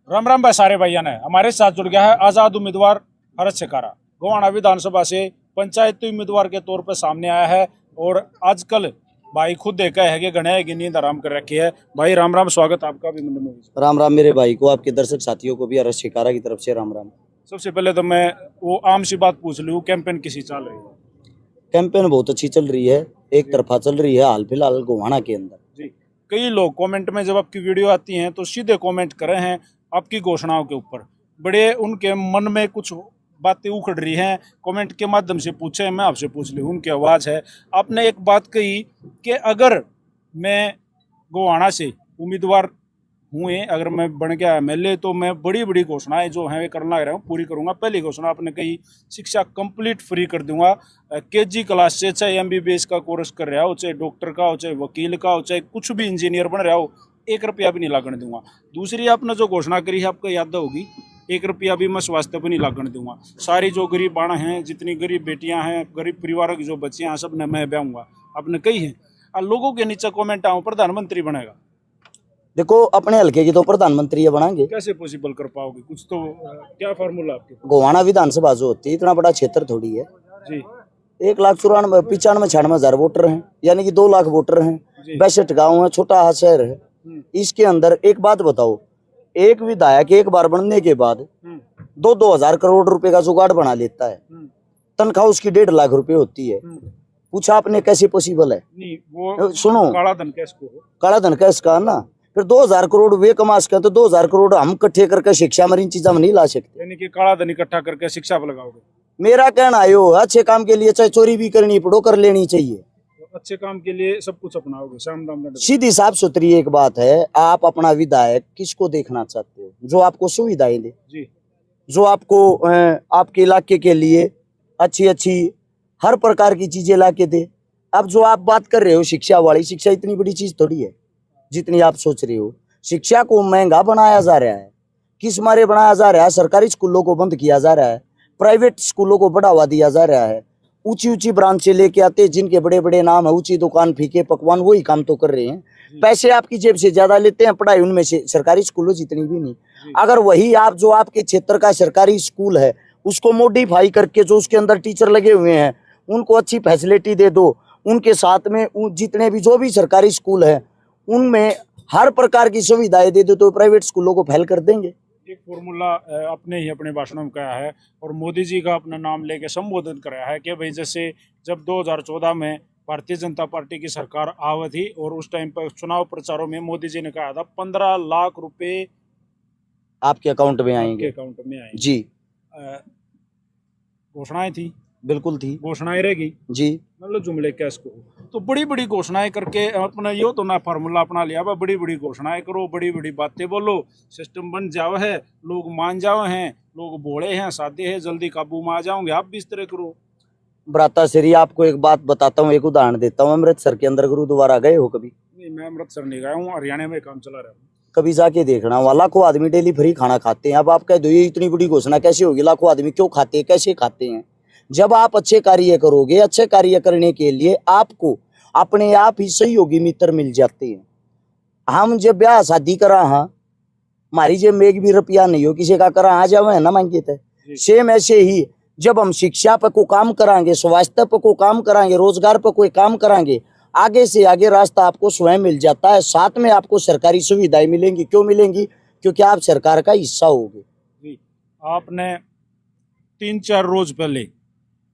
राम राम भाई सारे भैया ने हमारे साथ जुड़ गया है आजाद उम्मीदवार हरत शिकारा गोवाना विधानसभा से पंचायती उम्मीदवार के तौर पर सामने आया है। और आजकल भाई खुद देखा है कि गणेश की नींद आराम कर रखी है। भाई राम राम, स्वागत आपका भी मंडल मूवी। राम राम मेरे भाई को, आपके दर्शक साथियों को भी हरत शिकारा की तरफ से राम राम। सबसे पहले तो मैं वो आम सी बात पूछ लूँ, कैंपेन किसी चल रही है? कैंपेन बहुत अच्छी चल रही है, एक तरफा चल रही है हाल फिलहाल गोवाना के अंदर जी। कई लोग कमेंट में जब आपकी वीडियो आती हैं तो सीधे कमेंट कर रहे हैं आपकी घोषणाओं के ऊपर। बड़े उनके मन में कुछ बातें उखड़ रही हैं, कमेंट के माध्यम से पूछे, मैं आपसे पूछ लूँ, उनकी आवाज़ है। आपने एक बात कही कि अगर मैं गोवाना से उम्मीदवार हुए, अगर मैं बन गया एमएलए तो मैं बड़ी बड़ी घोषणाएं जो हैं वे करना रहा हूँ पूरी करूँगा। पहली घोषणा आपने कही शिक्षा कंप्लीट फ्री कर दूंगा। केजी क्लास से चाहे एमबीबीएस का कोर्स कर रहा हो, चाहे डॉक्टर का हो, चाहे वकील का हो, चाहे कुछ भी इंजीनियर बन रहा हो, 1 रुपया भी नहीं लागने दूंगा। दूसरी आपने जो घोषणा करी है आपको याद होगी, 1 रुपया भी मैं स्वास्थ्य पर नहीं लागने दूंगा। सारी जो गरीब बाणा हैं, जितनी गरीब बेटियां हैं, गरीब परिवारों की जो बच्चे हैं, सब ने मैं ब्याऊंगा। आपने कही है। लोगों के नीचे कमेंट आऊँ प्रधानमंत्री बनेगा। देखो अपने हल्के की तो प्रधानमंत्री ये बनाएंगे, कैसे पॉसिबल कर पाओगे? कुछ तो क्या फार्मूला आपके? गोवाना विधानसभा जो होती है इतना बड़ा क्षेत्र थोड़ी है जी। 1,94,95,000 वोटर हैं, यानी कि 2 लाख वोटर हैं, 62 गाँव है, छोटा शहर है। इसके अंदर एक बात बताओ, एक विधायक एक बार बनने के बाद 2-2 हजार करोड़ रुपए का जुगाड़ बना लेता है, तनख्वाह उसकी 1.5 लाख रुपए होती है। पूछा आपने कैसे पॉसिबल है? नहीं, वो सुनो, काला धन कैसे? काला धन का इसका ना, फिर 2,000 करोड़ वे कमा सके तो 2,000 करोड़ हम इकट्ठे करके शिक्षा में इन चीजा में नहीं ला सकते। यानी कि काला धन इकट्ठा करके शिक्षा पर लगाओगे? मेरा कहना आयो अच्छे काम के लिए चाहे चोरी भी करनी पड़ो कर लेनी चाहिए। तो अच्छे काम के लिए सब कुछ अपनाओगे? शाम दाम दंड। सीधी साफ सुथरी एक बात है, आप अपना विधायक किसको देखना चाहते हो? जो आपको सुविधाएं दे जी, जो आपको आपके इलाके के लिए अच्छी अच्छी हर प्रकार की चीजें ला के दे। अब जो आप बात कर रहे हो शिक्षा वाली, शिक्षा इतनी बड़ी चीज थोड़ी है जितनी आप सोच रहे हो। शिक्षा को महंगा बनाया जा रहा है, किस मारे बनाया जा रहा है? सरकारी स्कूलों को बंद किया जा रहा है, प्राइवेट स्कूलों को बढ़ावा दिया जा रहा है। ऊंची ऊंची ब्रांच से लेके आते जिनके बड़े बड़े नाम है, ऊंची दुकान फीके पकवान, वही काम तो कर रहे हैं। पैसे आपकी जेब से ज्यादा लेते हैं, पढ़ाई उनमें से सरकारी स्कूलों जितनी भी नहीं। अगर वही आप जो आपके क्षेत्र का सरकारी स्कूल है उसको मॉडिफाई करके जो उसके अंदर टीचर लगे हुए हैं उनको अच्छी फैसिलिटी दे दो, उनके साथ में जितने भी जो भी सरकारी स्कूल है उनमें हर प्रकार की सुविधाएं दे दो तो प्राइवेट स्कूलों को फैल कर देंगे। एक फॉर्मूला आपने ही अपने भाषणों में कहा है और मोदी जी का अपना नाम लेके संबोधित कराया है कि भाई जैसे जब 2014 में भारतीय जनता पार्टी की सरकार आई थी और उस टाइम पर चुनाव प्रचारों में मोदी जी ने कहा था 15 लाख रुपए आपके अकाउंट में आएंगे, अकाउंट में आएंगे। जी घोषणाएं थी, बिल्कुल थी, घोषणाएं रहेगी जी। मतलब जुमले क्या इसको, तो बड़ी बड़ी घोषणाएं करके अपना यो तो ना फार्मूला अपना लिया, बड़ी बड़ी घोषणाएं करो, बड़ी बड़ी बातें बोलो, सिस्टम बन जाओ है, लोग मान जाओ हैं, लोग भोले हैं, सादे हैं, जल्दी काबू में आ जाओगे। आप भी इस तरह करो। भ्राता श्री आपको एक बात बताता हूँ, एक उदाहरण देता हूँ। अमृतसर के अंदर गुरुद्वारा गए हो कभी? नहीं, मैं अमृतसर नहीं गया हूँ, हरियाणा में काम चला रहा हूँ। कभी जाके देखना, वहाँ लाखों आदमी डेली फ्री खाना खाते हैं। अब आप कह दो ये इतनी बड़ी घोषणा कैसे होगी? लाखों आदमी क्यों खाते हैं, कैसे खाते हैं? जब आप अच्छे कार्य करोगे, अच्छे कार्य करने के लिए आपको अपने आप ही सहयोगी मित्र मिल जाते हैं। हम जब ब्याह शादी करा हाँ, हमारी जेब में एक भी रुपया नहीं हो, किसी का करा आ जावे ना मांगे थे। सेम ऐसे ही जब हम शिक्षा पर को काम कराएंगे, स्वास्थ्य पर को काम कराएंगे, रोजगार पर कोई काम कराएंगे, आगे से आगे रास्ता आपको स्वयं मिल जाता है। साथ में आपको सरकारी सुविधाएं मिलेंगी। क्यों मिलेंगी? क्योंकि आप सरकार का हिस्सा होगे। जी, आपने 3-4 रोज पहले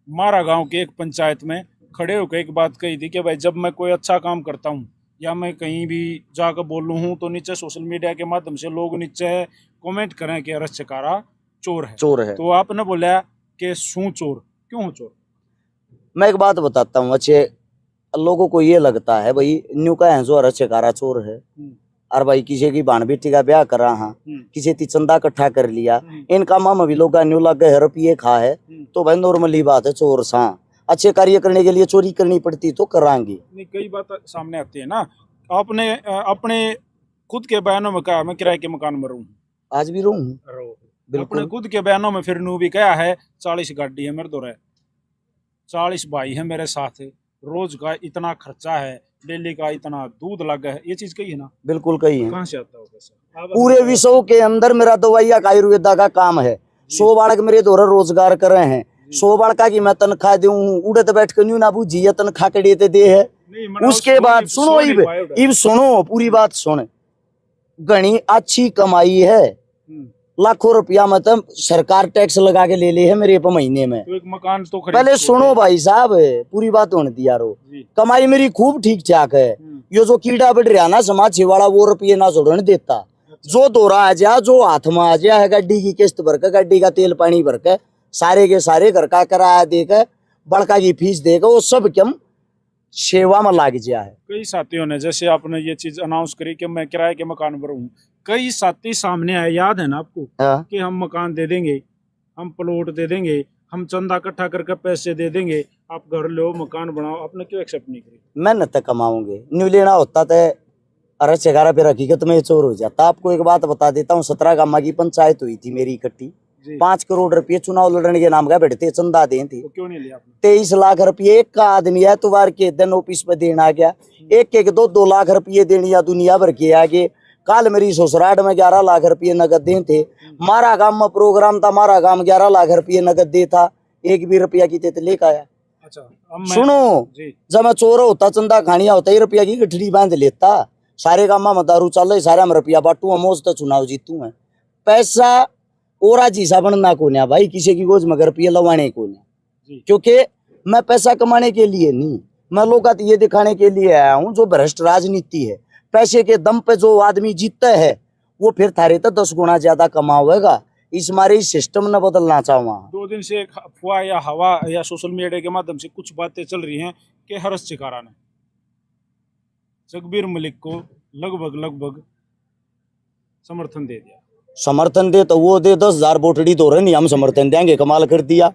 मारा गांव के एक पंचायत में खड़े होकर एक बात कही थी कि भाई जब मैं कोई अच्छा काम करता हूँ या मैं कहीं भी जाकर बोलूँ हूँ तो नीचे सोशल मीडिया के माध्यम से लोग नीचे कमेंट करें कि हरत शिकारा चोर है, चोर है। तो आपने बोला कि शू चोर, क्यों चोर? मैं एक बात बताता हूँ, अच्छे लोगों को ये लगता है भाई न्यू का है जो हरत शिकारा चोर है, और भाई किसी की बाण बेटी का ब्याह करा हाँ, किसी ती चंदा इकट्ठा कर लिया, इन कामों में भी लोग न्यू लग गए, रुपये खा है, तो भाई नॉर्मल ही बात है चोर सा। अच्छे कार्य करने के लिए चोरी करनी पड़ती तो करांगे नहीं। कई बात सामने आती है ना, आपने अपने खुद के बयानों में कहा मैं किराए के मकान में रहूं, आज भी रहूं। अपने खुद के बयानों में फिर नू भी कहा है 40 गाड़ी है मेरे दो, 40 भाई है मेरे साथ, रोज का इतना खर्चा है, डेली का इतना दूध लगा है, ये चीज कही है ना, बिल्कुल कही है। कहाँ से आता हो पैसा? आप पूरे विश्व के अंदर मेरा दवाइया का आयुर्वेदा का काम है। 100 बालक मेरे द्वारा रोजगार कर रहे हैं। 100 बालका की मैं तनख्वाह दूं, उड़त बैठ के न्यू ना बूझी तनख्वाह के देते दे है। नहीं, मना उसके बाद सुनो, इब सुनो, पूरी बात सुन। घनी अच्छी कमाई है, लाखों रुपया मतलब सरकार टैक्स लगा के ले ले है मेरे पे महीने में। तो एक मकान तो खरीद पहले सुनो भाई साहब, पूरी बात होने दी यारो। कमाई मेरी खूब ठीक ठाक है। ये जो कीड़ा बढ़ रहा ना समाज वाला, वो रुपये ना जोड़ने देता। जो दौरा आ जा, जो हाथ में आ जा है, गाड़ी की किस्त भर के, गाड़ी का तेल पानी भर के, सारे के सारे घर का किराया देकर, बड़का की फीस देकर, वो सब कम सेवा में लाग गया है। कई साथियों ने, जैसे आपने ये चीज अनाउंस करी कि मैं किराए के मकान पर हूँ, कई साथी सामने आए, याद है ना आपको? हाँ। कि हम मकान दे देंगे, हम प्लॉट दे देंगे, हम चंदा इकट्ठा करके पैसे दे देंगे, आप घर लो, मकान बनाओ। आपने क्यों एक्सेप्ट नहीं करी? मेहनत तक कमाऊंगे, न्यू लेना होता तो अरे 11 पे हकीकत में चोर हो जाता। आपको एक बात बता देता हूँ, 17 गामा की पंचायत हुई थी मेरी इकट्ठी। 5 करोड़ रुपये चुनाव लड़ने के नाम का बैठते चंदा दें थी। तो क्यों नहीं लिया आपने? 23 लाख रुपये एक का आदमी है, तुवार के दिन ऑफिस पे देना गया। एक 2 लाख रुपये देनी दुनिया भर के आगे। काल मेरी ससुराल में 11 लाख रुपये नगद दे थे। मारा गांव में प्रोग्राम था, मारा गांव 11 लाख रुपये नगद दे था, एक भी रुपया की तेत लेकर आया। अच्छा, अब सुनो, जब मैं चोर होता, चंदा खानिया होता, 1 रुपया की गठड़ी बांध लेता। सारे गांव में दारू चल रही, सारे में रुपया बांटू, मौज तो चुनाव जीतू है। पैसा और जीसा बनना को ना भाई, किसी की गोज मगर रुपये लवाने को ना, क्योंकि मैं पैसा कमाने के लिए नहीं, मैं लोग ये दिखाने के लिए आया हूँ। जो भ्रष्ट राजनीति है, पैसे के दम पे जो आदमी जीतता है, वो फिर थारे तो 10 गुना ज्यादा कमावेगा। इस मारे इस सिस्टम न बदलना चाहूँगा। 2 दिन से एक अफवाह या हवा या सोशल मीडिया के माध्यम से कुछ बातें चल रही हैं कि हर्ष चिकारा ने जगबीर मलिक को लगभग समर्थन दे दिया। समर्थन दे तो वो दे, 10,000 बोटड़ी तो नहीं, हम समर्थन देंगे, कमाल कर दिया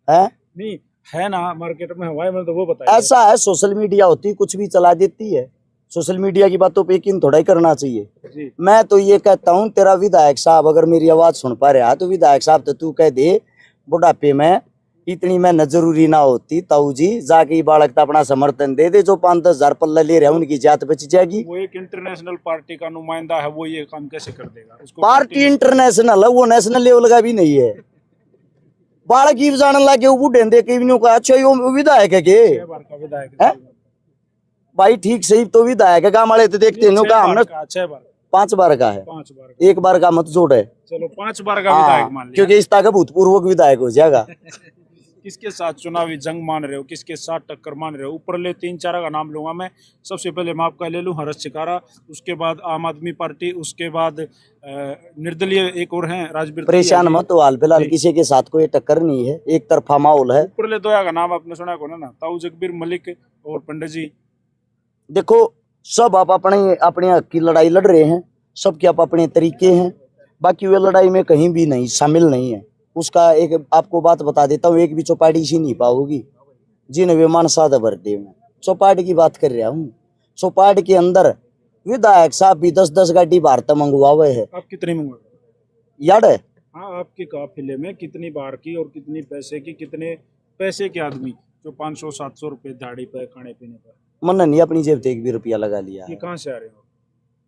है। नहीं है ना, मार्केट में हवा है, तो वो बताइए। ऐसा है, सोशल मीडिया होती कुछ भी चला देती है। सोशल मीडिया की बातों पे यकीन थोड़ा ही करना चाहिए। मैं तो ये कहता हूँ, तेरा विधायक साहब अगर मेरी आवाज सुन पा रहा है, तो विधायक साहब तो तू कह दे, बुढ़ापे में इतनी मेहनत जरूरी ना होती, ताऊ जी जाके बालक तो अपना समर्थन दे दे। जो 5-10 हजार पल्ला ले रहे हैं, उनकी जात बच जाएगी। वो एक इंटरनेशनल पार्टी का नुमाइंदा है, वो ये काम कैसे कर देगा? उसको पार्टी इंटरनेशनल है, वो नेशनल लेवल का भी नहीं है। बालक ही जाने लगे, वो बूढ़े दे के भी अच्छा यो विधायक है के? 6 बार का विधायक है भाई, ठीक सही तो विधायक है। गाँव वाले तो देखते हैं, 6 बार, 5 बार का है, 5 बार, 1 बार का मत जोड़ है। चलो 5 बार का विधायक मान लिया, क्योंकि इस का भूतपूर्व विधायक हो जाएगा। किसके साथ चुनावी जंग मान रहे हो, किसके साथ टक्कर मान रहे हो? ऊपर ले 3-4 का नाम लूंगा मैं। सबसे पहले मैं आपका ले लूं हर्ष चिकारा, उसके बाद आम आदमी पार्टी, उसके बाद निर्दलीय एक और हैं राजबीर। परेशान मत हो, हाल फिलहाल किसी के साथ कोई टक्कर नहीं है, एक तरफा माहौल है। ऊपर ले 2 का नाम आपने सुना को ना, ताऊ जगबीर मलिक और पंडित जी। देखो, सब आप अपने अपने हक की लड़ाई लड़ रहे हैं, सबके आप अपने तरीके हैं। बाकी वे लड़ाई में कहीं भी नहीं शामिल नहीं है। उसका एक आपको बात बता देता हूँ, एक भी चौपाटी सी नहीं पाओगी जिन विमान साधा भरते में। चौपाटी की बात कर रहा हूँ। चौपाटी के अंदर विधायक साहब भी 10-10 गाड़ी भारत मंगवा हुए है। आप कितनी मंगवा याद है? हाँ, आपके काफिले में कितनी बार की और कितनी पैसे की, कितने पैसे के आदमी जो 500-700 रुपए दाढ़ी पे खाने पीने पर? मन नहीं अपनी जेब से 1 भी रुपया लगा लिया। ये कहाँ से आ रहे हो?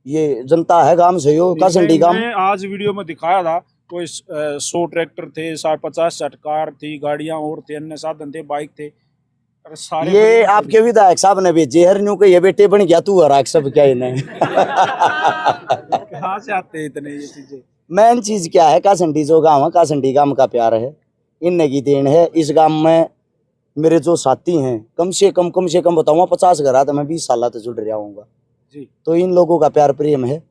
ये जनता है, गांव से हो, कासंडी गांव। आज वीडियो में दिखाया था, कोई 100 ट्रैक्टर थे, 50-60 कार थी, गाड़ियां और थे, अन्य साधन थे, बाइक थे। सारे ये आपके विधायक साहब ने भेजे हर न्यू के, ये बेटे बन गया तू हराक सब क्या इन्हें। कहाँ से आते हैं इतने ये चीजें? मेन चीज क्या है, कासंडी जो गांव है, कासंडी गांव का प्यार है, इन की देन है। इस गांव में मेरे जो साथी हैं, कम से कम बताऊंगा 50 घर आता, मैं 20 साल से जुड़ रहा हूँ। तो इन लोगों का प्यार प्रेम है।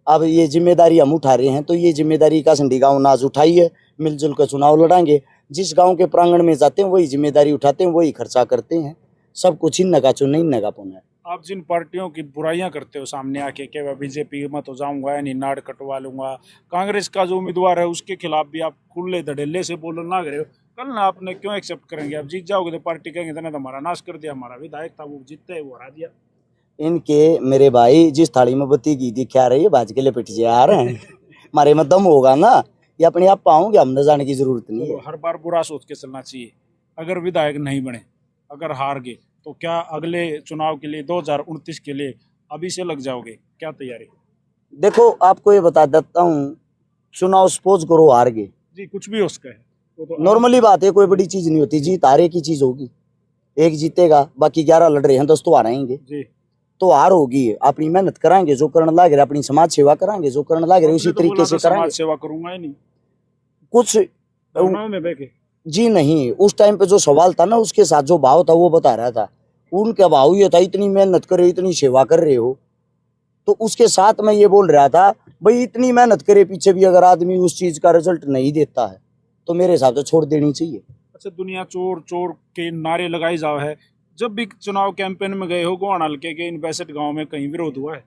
अब ये जिम्मेदारी हम उठा रहे हैं, तो ये जिम्मेदारी कासंडी गांव नाज उठाई है। मिलजुल कर चुनाव लड़ाएंगे। जिस गांव के प्रांगण में जाते हैं वही जिम्मेदारी उठाते हैं, वही खर्चा करते हैं। सब कुछ इन नगा चुन नहीं नगा पुन है। आप जिन पार्टियों की बुराइयां करते हो सामने आके कि मैं बीजेपी मत हो जाऊंगा, यानी नाड़ कटवा लूंगा, कांग्रेस का जो उम्मीदवार है उसके खिलाफ भी आप खुले धड़ेले से बोलने लग रहे हो, कल ना आपने क्यों एक्सेप्ट करेंगे? आप जीत जाओगे तो पार्टी कहेंगे तो हमारा नाश कर दिया, हमारा विधायक था वो जीतते है, वो हरा दिया। इनके मेरे भाई जिस थाली में बत्ती घी दिखा रही है, भाज के लिपट जा रहे हैं। हमारे में दम होगा ना, ये अपने आप पाओगे, हमने जाने की जरूरत नहीं है। हर बार बुरा सोच के चलना चाहिए। अगर विधायक नहीं बने, अगर हार गए तो क्या अगले चुनाव के लिए 2029 के लिए अभी से लग जाओगे, क्या तैयारी? देखो आपको ये बता देता हूँ, चुनाव सपोज करो हार गए, जी कुछ भी हो उसका है वो तो नॉर्मली बात है, कोई बड़ी चीज नहीं होती, जीत हारे की चीज होगी। एक जीतेगा, बाकी 11 लड़ रहे हैं, 10 तो हारेंगे। जी तो हार होगी, अपनी मेहनत कराएंगे, जो करने लाग रहे अपनी समाज सेवा कराएंगे, जो करने लाग रहे उसी आपने तो तरीके बोला से था समाज कराएंगे। सेवा करूंगा ही नहीं, कुछ भावनाओं में बह के। जी नहीं, उस टाइम पे जो सवाल था ना, उसके साथ जो भाव था वो बता रहा था। उनका भाव ये था, इतनी मेहनत कर रहे हो, इतनी सेवा कर रहे हो, तो उसके साथ मैं ये बोल रहा था, भाई इतनी मेहनत करे पीछे भी अगर आदमी उस चीज का रिजल्ट नहीं देता है तो मेरे हिसाब से छोड़ देनी चाहिए। अच्छा, दुनिया चोर चोर के नारे लगाई जाओ है, जब भी चुनाव कैंपेन में गए हो गोहाना हल्के के इन 62 गाँव में कहीं विरोध हुआ है?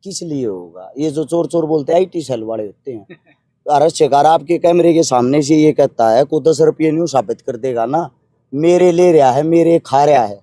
किस लिए होगा? ये जो चोर चोर बोलते हैं IT सेल वाले होते हैं। अरेस्ट शिकार आपके कैमरे के सामने से ये कहता है, को 10 रुपये नहीं साबित कर देगा ना, मेरे ले रहा है, मेरे खा रहा है,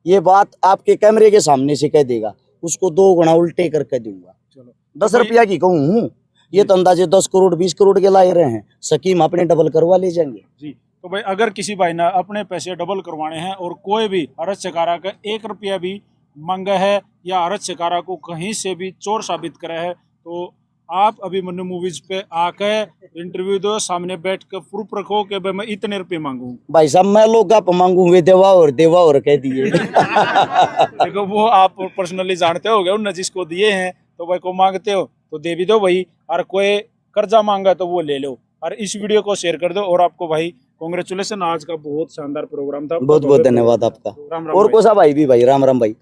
ये बात आपके कैमरे के सामने से कह देगा, उसको 2 गुना उल्टे करके दूंगा। चलो 10 रुपया की कहूँ, ये तो अंदाजे 10 करोड़ 20 करोड़ के ला रहे हैं, स्कीम अपने डबल करवा ले जाएंगे। जी, तो भाई अगर किसी भाई ने अपने पैसे डबल करवाने हैं और कोई भी अरज शिकारा का 1 रुपया भी मांगा है या अरज शिकारा को कहीं से भी चोर साबित करा है, तो आप अभिमन्यु मूवीज पे आकर इंटरव्यू दो, सामने बैठ कर प्रूफ रखो कि भाई मैं इतने रुपए मांगू। भाई साहब मैं लोग आप मांगू वे देवा और कह दिए। देखो वो आप पर्सनली जानते होगे, उन जिसको दिए हैं तो भाई को मांगते हो तो दे भी दो भाई, और कोई कर्जा मांगा तो वो ले लो, और इस वीडियो को शेयर कर दो। और आपको भाई कांग्रेचुलेशन, आज का बहुत शानदार प्रोग्राम था। बहुत बहुत धन्यवाद आपका। राम राम और भाई। कोसा भाई भी भाई, राम राम भाई।